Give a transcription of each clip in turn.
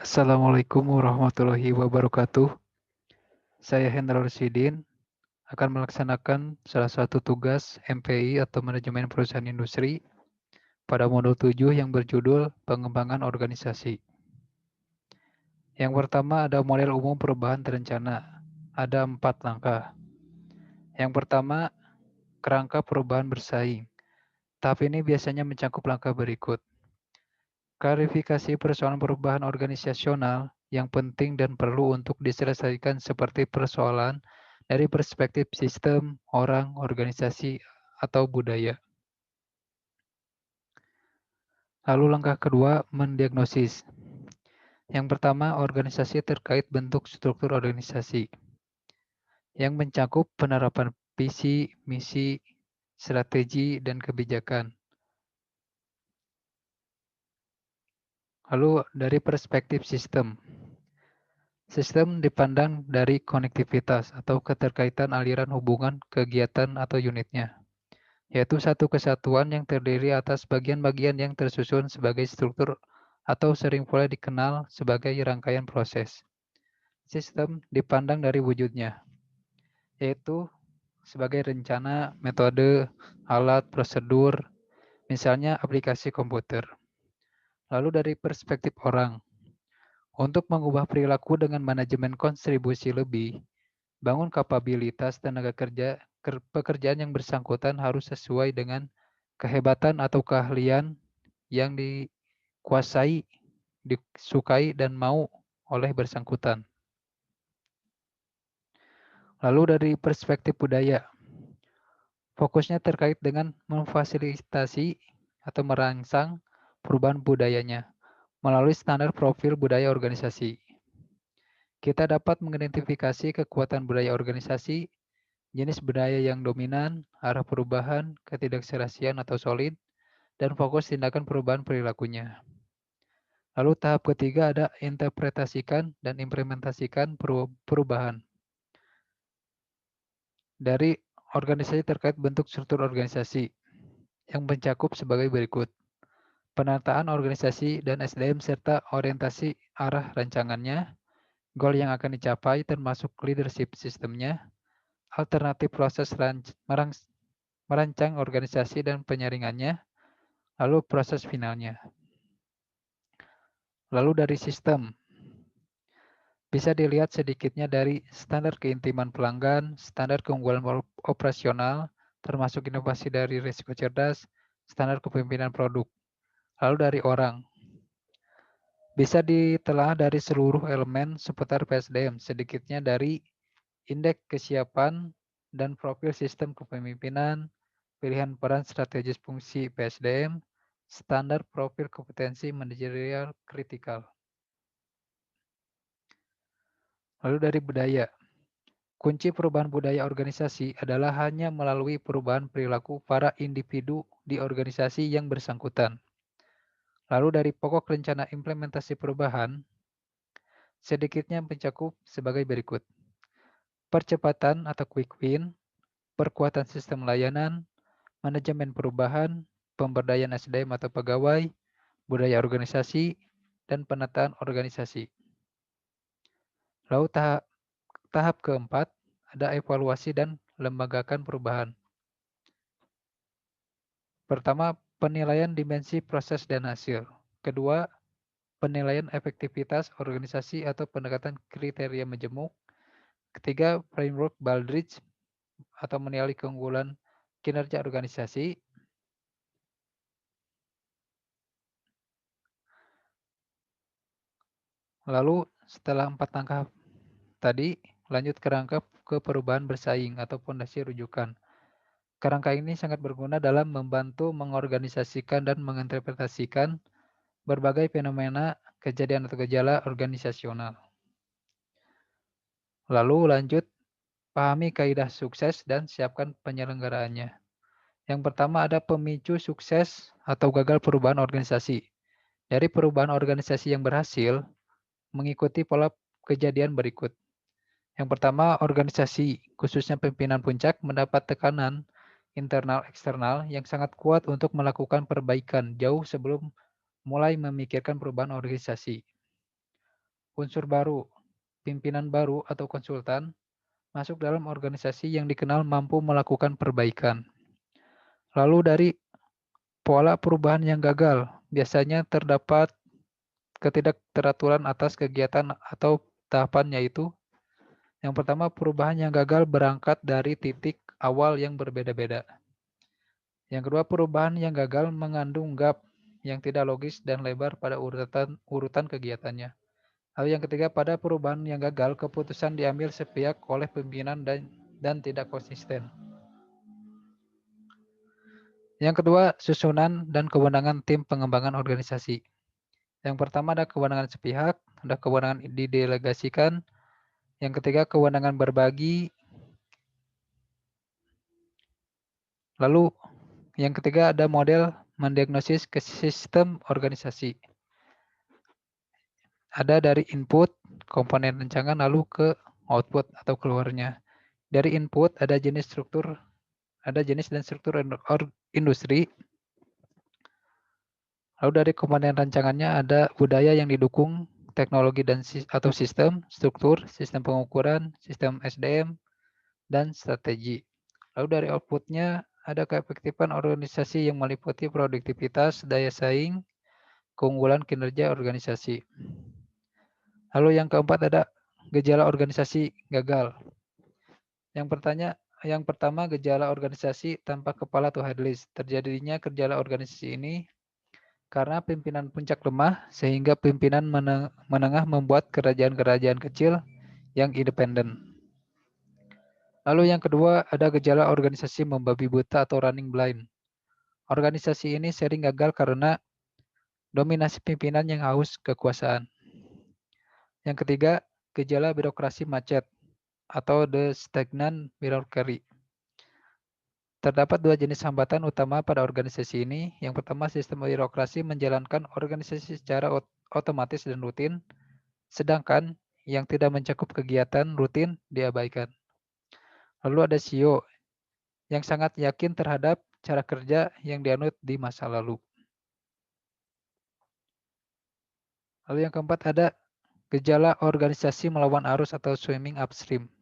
Assalamualaikum warahmatullahi wabarakatuh. Saya Hendra Rusidin akan melaksanakan salah satu tugas MPI atau Manajemen Perusahaan Industri pada modul 7 yang berjudul Pengembangan Organisasi. Yang pertama ada model umum perubahan terencana. Ada 4 langkah. Yang pertama, kerangka perubahan bersaing. Tahap ini biasanya mencakup langkah berikut. Klarifikasi persoalan perubahan organisasional yang penting dan perlu untuk diselesaikan seperti persoalan dari perspektif sistem, orang, organisasi, atau budaya. Lalu langkah kedua, mendiagnosis. Yang pertama, organisasi terkait bentuk struktur organisasi yang mencakup penerapan visi, misi, strategi, dan kebijakan. Lalu dari perspektif sistem. Sistem dipandang dari konektivitas atau keterkaitan aliran hubungan kegiatan atau unitnya, yaitu satu kesatuan yang terdiri atas bagian-bagian yang tersusun sebagai struktur atau sering pula dikenal sebagai rangkaian proses. Sistem dipandang dari wujudnya, yaitu sebagai rencana, metode, alat, prosedur, misalnya aplikasi komputer. Lalu dari perspektif orang, untuk mengubah perilaku dengan manajemen kontribusi lebih, bangun kapabilitas tenaga kerja pekerjaan yang bersangkutan harus sesuai dengan kehebatan atau keahlian yang dikuasai, disukai, dan mau oleh bersangkutan. Lalu dari perspektif budaya, fokusnya terkait dengan memfasilitasi atau merangsang perubahan budayanya melalui standar profil budaya organisasi. Kita dapat mengidentifikasi kekuatan budaya organisasi, jenis budaya yang dominan, arah perubahan, ketidakserasian atau solid, dan fokus tindakan perubahan perilakunya. Lalu tahap ketiga ada interpretasikan dan implementasikan perubahan dari organisasi terkait bentuk struktur organisasi yang mencakup sebagai berikut. Penataan organisasi dan SDM serta orientasi arah rancangannya, goal yang akan dicapai termasuk leadership sistemnya, alternatif proses merancang organisasi dan penyaringannya, lalu proses finalnya. Lalu dari sistem, bisa dilihat sedikitnya dari standar keintiman pelanggan, standar keunggulan operasional, termasuk inovasi dari risiko cerdas, standar kepemimpinan produk. Lalu dari orang, bisa ditelaah dari seluruh elemen seputar PSDM, sedikitnya dari indeks kesiapan dan profil sistem kepemimpinan, pilihan peran strategis fungsi PSDM, standar profil kompetensi manajerial kritikal. Lalu dari budaya, kunci perubahan budaya organisasi adalah hanya melalui perubahan perilaku para individu di organisasi yang bersangkutan. Lalu dari pokok rencana implementasi perubahan, sedikitnya mencakup sebagai berikut. Percepatan atau quick win, perkuatan sistem layanan, manajemen perubahan, pemberdayaan SDM atau pegawai, budaya organisasi, dan penataan organisasi. Lalu tahap keempat, ada evaluasi dan lembagakan perubahan. Pertama, penilaian dimensi proses dan hasil. Kedua, penilaian efektivitas organisasi atau pendekatan kriteria majemuk. Ketiga, framework Baldrige atau menilai keunggulan kinerja organisasi. Lalu setelah 4 langkah tadi, lanjut kerangka ke perubahan bersaing atau fondasi rujukan. Kerangka ini sangat berguna dalam membantu mengorganisasikan dan menginterpretasikan berbagai fenomena, kejadian atau gejala organisasional. Lalu lanjut, pahami kaidah sukses dan siapkan penyelenggaraannya. Yang pertama ada pemicu sukses atau gagal perubahan organisasi. Dari perubahan organisasi yang berhasil, mengikuti pola kejadian berikut. Yang pertama, organisasi, khususnya pimpinan puncak, mendapat tekanan internal eksternal yang sangat kuat untuk melakukan perbaikan jauh sebelum mulai memikirkan perubahan organisasi. Unsur baru, pimpinan baru atau konsultan masuk dalam organisasi yang dikenal mampu melakukan perbaikan. Lalu dari pola perubahan yang gagal, biasanya terdapat ketidakteraturan atas kegiatan atau tahapan, yaitu yang pertama, perubahan yang gagal berangkat dari titik awal yang berbeda-beda. Yang kedua, perubahan yang gagal mengandung gap yang tidak logis dan lebar pada urutan kegiatannya. Lalu yang ketiga, pada perubahan yang gagal, keputusan diambil sepihak oleh pimpinan dan tidak konsisten. Yang kedua, susunan dan kewenangan tim pengembangan organisasi. Yang pertama ada kewenangan sepihak, ada kewenangan didelegasikan. Yang ketiga, kewenangan berbagi. Lalu yang ketiga ada model mendiagnosis ke sistem organisasi. Ada dari input, komponen rancangan, lalu ke output atau keluarnya. Dari input ada jenis dan struktur industri. Lalu dari komponen rancangannya ada budaya yang didukung, teknologi atau sistem, struktur, sistem pengukuran, sistem SDM, dan strategi. Lalu dari outputnya ada keefektifan organisasi yang meliputi produktivitas, daya saing, keunggulan kinerja organisasi. Lalu yang keempat ada gejala organisasi gagal. Yang pertama gejala organisasi tanpa kepala atau headless. Terjadinya gejala organisasi ini karena pimpinan puncak lemah sehingga pimpinan menengah membuat kerajaan-kerajaan kecil yang independen. Lalu yang kedua ada gejala organisasi membabi buta atau running blind. Organisasi ini sering gagal karena dominasi pimpinan yang haus kekuasaan. Yang ketiga, gejala birokrasi macet atau the stagnant bureaucracy. Terdapat dua jenis hambatan utama pada organisasi ini. Yang pertama, sistem birokrasi menjalankan organisasi secara otomatis dan rutin, sedangkan yang tidak mencakup kegiatan rutin diabaikan. Lalu ada CEO yang sangat yakin terhadap cara kerja yang dianut di masa lalu. Lalu yang keempat ada gejala organisasi melawan arus atau swimming upstream.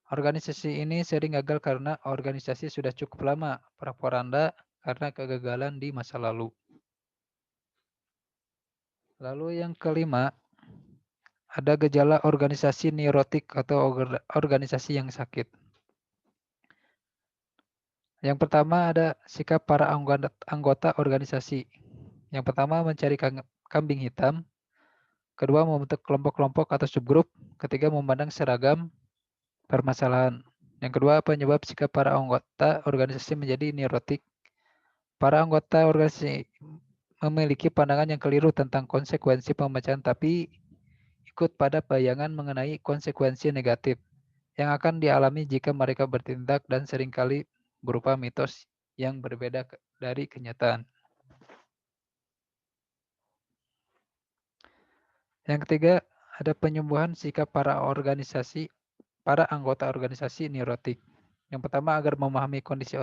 Organisasi ini sering gagal karena organisasi sudah cukup lama pra-poranda karena kegagalan di masa lalu. Lalu yang kelima, ada gejala organisasi neurotik atau organisasi yang sakit. Yang pertama ada sikap para anggota organisasi. Yang pertama mencari kambing hitam. Kedua membentuk kelompok-kelompok atau subgrup. Ketiga memandang seragam permasalahan. Yang kedua, penyebab sikap para anggota organisasi menjadi neurotik. Para anggota organisasi memiliki pandangan yang keliru tentang konsekuensi pemecahan, tapi ikut pada bayangan mengenai konsekuensi negatif yang akan dialami jika mereka bertindak dan seringkali berupa mitos yang berbeda dari kenyataan. Yang ketiga, ada penyembuhan sikap para anggota organisasi neurotik. Yang pertama, agar memahami kondisi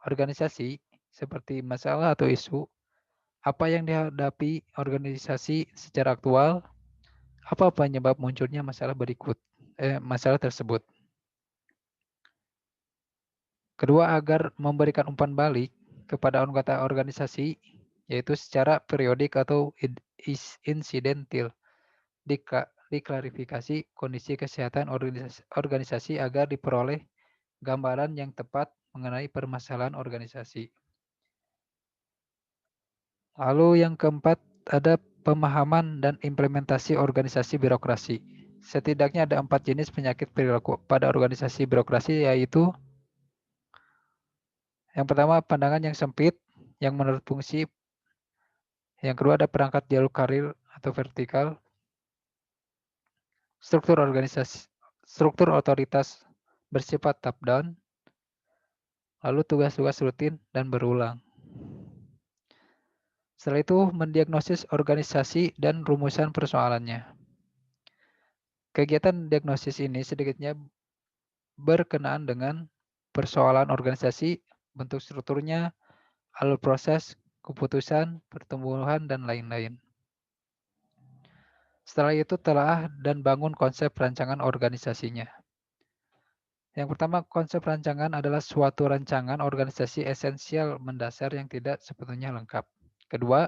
organisasi seperti masalah atau isu, apa yang dihadapi organisasi secara aktual, apa penyebab munculnya masalah tersebut. Kedua, agar memberikan umpan balik kepada anggota organisasi, yaitu secara periodik atau insidentil, diklarifikasi kondisi kesehatan organisasi agar diperoleh gambaran yang tepat mengenai permasalahan organisasi. Lalu yang keempat, ada pemahaman dan implementasi organisasi birokrasi. Setidaknya ada 4 jenis penyakit perilaku pada organisasi birokrasi, yaitu yang pertama, pandangan yang sempit, yang menurut fungsi. Yang kedua, ada perangkat jalur karir atau vertikal. Struktur otoritas bersifat top-down. Lalu tugas-tugas rutin dan berulang. Setelah itu, mendiagnosis organisasi dan rumusan persoalannya. Kegiatan diagnosis ini sedikitnya berkenaan dengan persoalan organisasi, bentuk strukturnya, alur proses, keputusan, pertumbuhan, dan lain-lain. Setelah itu telaah dan bangun konsep rancangan organisasinya. Yang pertama, konsep rancangan adalah suatu rancangan organisasi esensial mendasar yang tidak sepenuhnya lengkap. Kedua,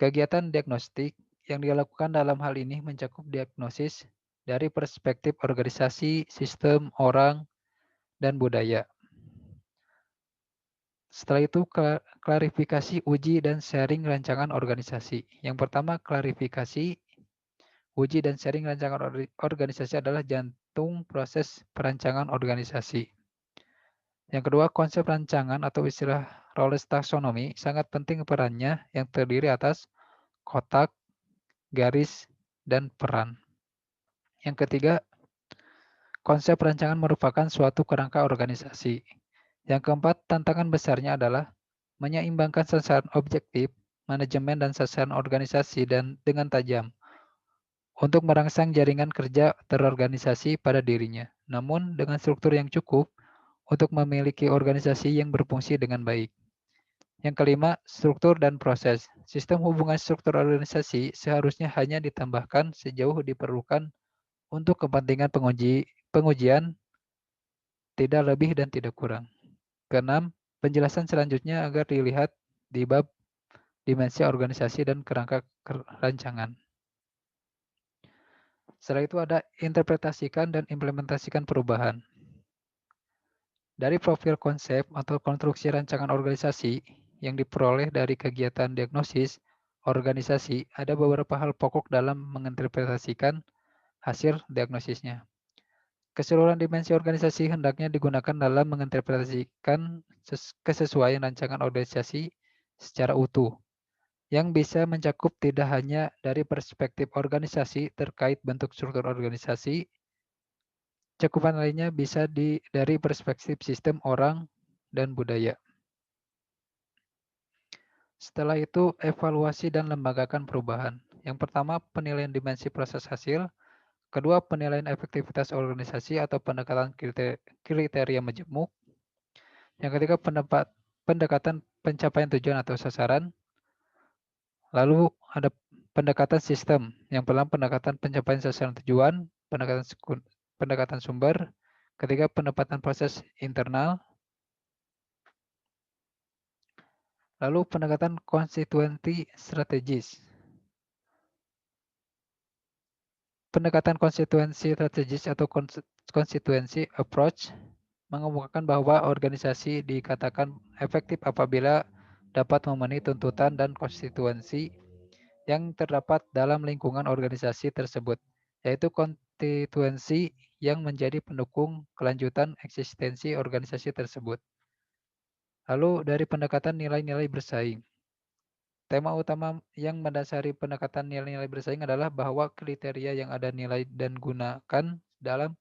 kegiatan diagnostik yang dilakukan dalam hal ini mencakup diagnosis dari perspektif organisasi, sistem, orang, dan budaya. Setelah itu, klarifikasi, uji, dan sharing rancangan organisasi. Yang pertama, klarifikasi, uji, dan sharing rancangan organisasi adalah jantung proses perancangan organisasi. Yang kedua, konsep rancangan atau istilah Rawls taxonomy sangat penting perannya yang terdiri atas kotak, garis, dan peran. Yang ketiga, konsep rancangan merupakan suatu kerangka organisasi. Yang keempat, tantangan besarnya adalah menyeimbangkan sasaran objektif, manajemen, dan sasaran organisasi dengan tajam untuk merangsang jaringan kerja terorganisasi pada dirinya. Namun, dengan struktur yang cukup untuk memiliki organisasi yang berfungsi dengan baik. Yang kelima, struktur dan proses. Sistem hubungan struktur organisasi seharusnya hanya ditambahkan sejauh diperlukan untuk kepentingan pengujian, tidak lebih dan tidak kurang. Keenam, penjelasan selanjutnya agar dilihat di bab dimensi organisasi dan kerangka rancangan. Setelah itu ada interpretasikan dan implementasikan perubahan. Dari profil konsep atau konstruksi rancangan organisasi yang diperoleh dari kegiatan diagnosis organisasi, ada beberapa hal pokok dalam menginterpretasikan hasil diagnosisnya. Keseluruhan dimensi organisasi hendaknya digunakan dalam menginterpretasikan kesesuaian rancangan organisasi secara utuh, yang bisa mencakup tidak hanya dari perspektif organisasi terkait bentuk struktur organisasi, cakupan lainnya bisa dari perspektif sistem orang dan budaya. Setelah itu, evaluasi dan lembagakan perubahan. Yang pertama, penilaian dimensi proses hasil. Kedua, penilaian efektivitas organisasi atau pendekatan kriteria majemuk. Yang ketiga, pendekatan pencapaian tujuan atau sasaran. Lalu ada pendekatan sistem. Yang pertama, pendekatan pencapaian sasaran tujuan, pendekatan sumber. Ketiga, penempatan proses internal. Lalu pendekatan konstituensi strategis. Pendekatan konstituensi strategis atau konstituensi approach mengemukakan bahwa organisasi dikatakan efektif apabila dapat memenuhi tuntutan dan konstituensi yang terdapat dalam lingkungan organisasi tersebut, yaitu konstituensi yang menjadi pendukung kelanjutan eksistensi organisasi tersebut. Lalu dari pendekatan nilai-nilai bersaing. Tema utama yang mendasari pendekatan nilai-nilai bersaing adalah bahwa kriteria yang ada nilai dan gunakan dalam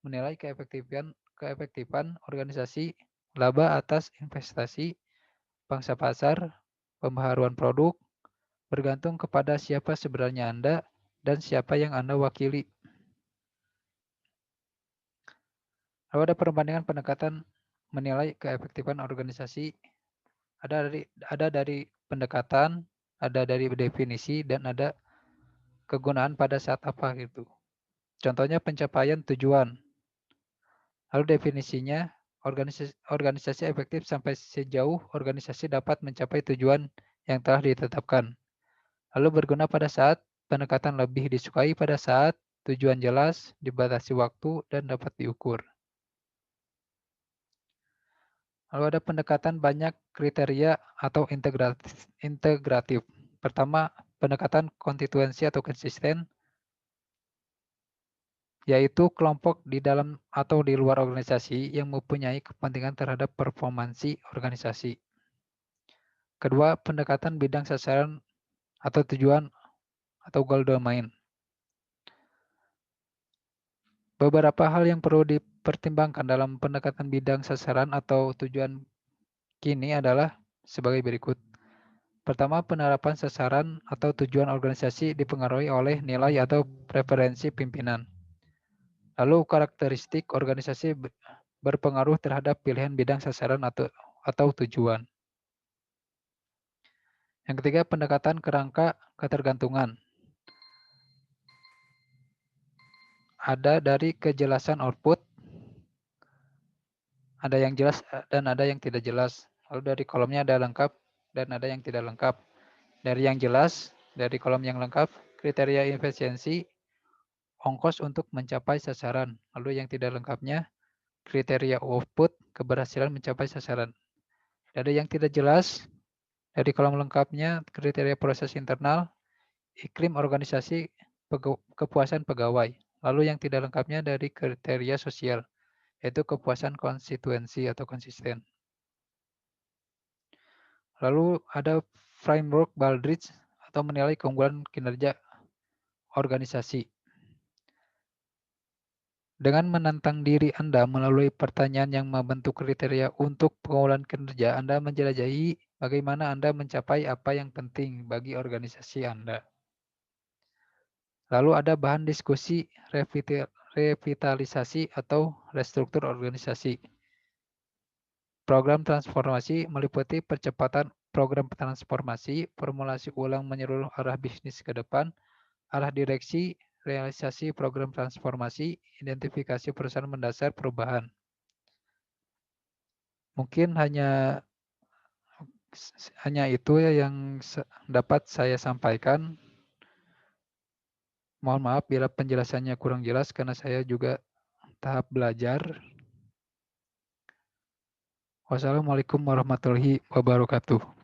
menilai keefektifan organisasi, laba atas investasi, pangsa pasar, pembaharuan produk, bergantung kepada siapa sebenarnya Anda dan siapa yang Anda wakili. Lalu ada perbandingan pendekatan menilai keefektifan organisasi. Ada dari pendekatan, ada dari definisi, dan ada kegunaan pada saat apa gitu. Contohnya pencapaian tujuan. Lalu definisinya, organisasi efektif sampai sejauh organisasi dapat mencapai tujuan yang telah ditetapkan. Lalu berguna pada saat pendekatan lebih disukai pada saat tujuan jelas, dibatasi waktu, dan dapat diukur. Lalu ada pendekatan banyak kriteria atau integratif. Pertama, pendekatan konstituensi atau konsisten, yaitu kelompok di dalam atau di luar organisasi yang mempunyai kepentingan terhadap performansi organisasi. Kedua, pendekatan bidang sasaran atau tujuan atau goal domain. Beberapa hal yang perlu dipertimbangkan dalam pendekatan bidang sasaran atau tujuan kini adalah sebagai berikut. Pertama, penerapan sasaran atau tujuan organisasi dipengaruhi oleh nilai atau preferensi pimpinan. Lalu karakteristik organisasi berpengaruh terhadap pilihan bidang sasaran atau tujuan. Yang ketiga, pendekatan kerangka ketergantungan. ada dari kejelasan output, ada yang jelas dan ada yang tidak jelas. Lalu dari kolomnya ada lengkap dan ada yang tidak lengkap. Dari yang jelas, dari kolom yang lengkap, kriteria efisiensi, ongkos untuk mencapai sasaran. Lalu yang tidak lengkapnya, kriteria output, keberhasilan mencapai sasaran. Dari yang tidak jelas, dari kolom lengkapnya, kriteria proses internal, iklim organisasi, kepuasan pegawai. Lalu yang tidak lengkapnya dari kriteria sosial, yaitu kepuasan konstituensi atau konsisten. Lalu ada framework Baldrige atau menilai keunggulan kinerja organisasi. Dengan menantang diri Anda melalui pertanyaan yang membentuk kriteria untuk pengumpulan kinerja, Anda menjelajahi bagaimana Anda mencapai apa yang penting bagi organisasi Anda. Lalu ada bahan diskusi revitalisasi atau restruktur organisasi. Program transformasi meliputi percepatan program transformasi, formulasi ulang menyeluruh arah bisnis ke depan, arah direksi, realisasi program transformasi, identifikasi perusahaan mendasar perubahan. Mungkin hanya itu ya yang dapat saya sampaikan. Mohon maaf bila penjelasannya kurang jelas karena saya juga tahap belajar. Wassalamualaikum warahmatullahi wabarakatuh.